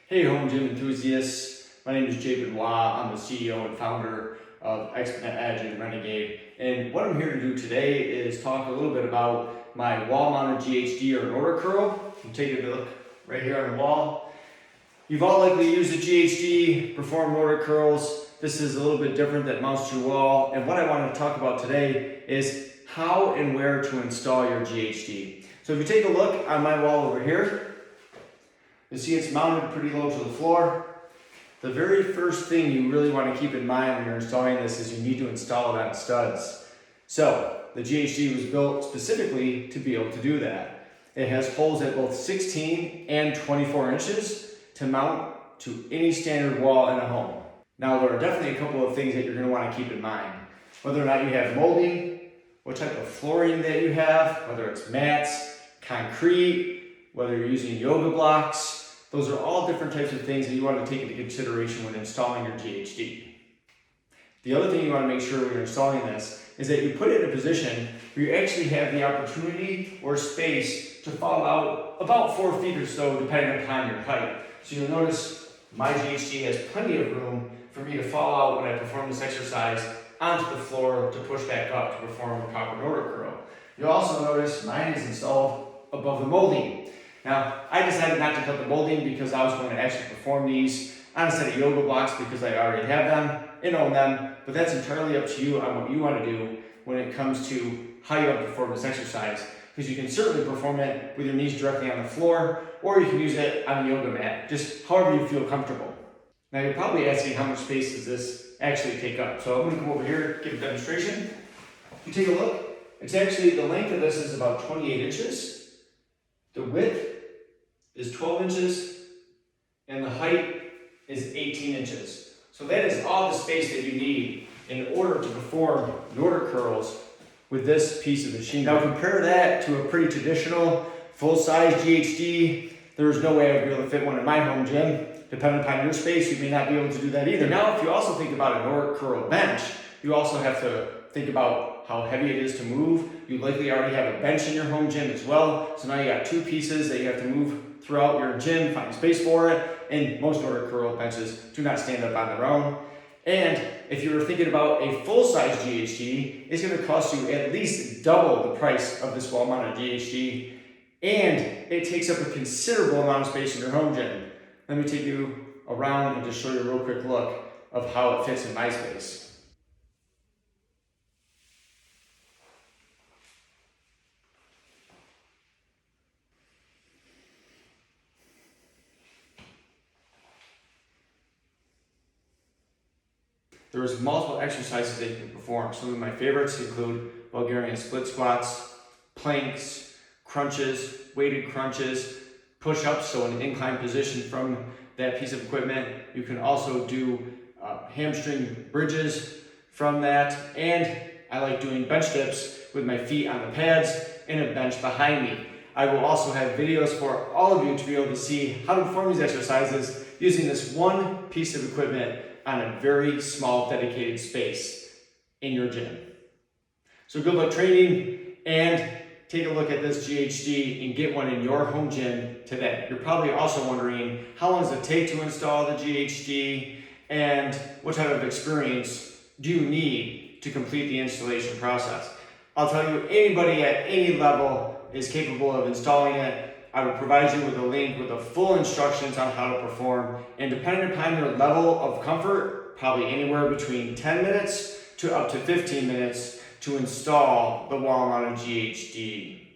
Hey home gym enthusiasts, my name is Jay Benoit. I'm the CEO and founder of Exponent Edge and Renegade. And what I'm here to do today is talk a little bit about my wall mounted GHD or Nordic Curl. You can take a look right here on the wall. You've all likely used a GHD, performed Nordic Curls. This is a little bit different that mounts to your wall. And what I want to talk about today is how and where to install your GHD. So if you take a look on my wall over here, you'll see it's mounted pretty low to the floor. The very first thing you really want to keep in mind when you're installing this is you need to install it on studs. So the GHD was built specifically to be able to do that. It has holes at both 16 and 24 inches to mount to any standard wall in a home. Now there are definitely a couple of things that you're going to want to keep in mind. Whether or not you have molding, what type of flooring that you have, whether it's mats, concrete, whether you're using yoga blocks, those are all different types of things that you want to take into consideration when installing your GHD. The other thing you want to make sure when you're installing this is that you put it in a position where you actually have the opportunity or space to fall out about 4 feet or so depending upon your height. So you'll notice my GHD has plenty of room for me to fall out when I perform this exercise onto the floor to push back up to perform a proper Nordic curl. You'll also notice mine is installed above the molding. Now, I decided not to cut the molding because I was going to actually perform these on a set of yoga blocks because I already have them and own them, but that's entirely up to you on what you want to do when it comes to how you want to perform this exercise, because you can certainly perform it with your knees directly on the floor, or you can use it on a yoga mat, just however you feel comfortable. Now, you're probably asking how much space does this actually take up? So I'm going to come over here, give a demonstration. If you take a look, it's actually, the length of this is about 28 inches. The width is 12 inches, and the height is 18 inches. So that is all the space that you need in order to perform Nordic curls with this piece of machinery. Now compare that to a pretty traditional full-size GHD. There's no way I'd be able to fit one in my home gym. Depending upon your space, you may not be able to do that either. Now, if you also think about a Nordic curl bench, you also have to think about how heavy it is to move. You likely already have a bench in your home gym as well. So now you got two pieces that you have to move throughout your gym, find space for it. And most Nordic curl benches do not stand up on their own. And if you were thinking about a full-size GHD, it's going to cost you at least double the price of this wall-mounted GHD. And it takes up a considerable amount of space in your home gym. Let me take you around and just show you a real quick look of how it fits in my space. There's multiple exercises that you can perform. Some of my favorites include Bulgarian split squats, planks, crunches, weighted crunches, push-ups, so an inclined position from that piece of equipment. You can also do hamstring bridges from that, and I like doing bench dips with my feet on the pads and a bench behind me. I will also have videos for all of you to be able to see how to perform these exercises using this one piece of equipment on a very small dedicated space in your gym. So good luck training, and take a look at this GHD and get one in your home gym today. You're probably also wondering, how long does it take to install the GHD, and what type of experience do you need to complete the installation process? I'll tell you, anybody at any level is capable of installing it. I will provide you with a link with the full instructions on how to perform, and depending upon your level of comfort, probably anywhere between 10 minutes to up to 15 minutes to install the wall-mounted GHD.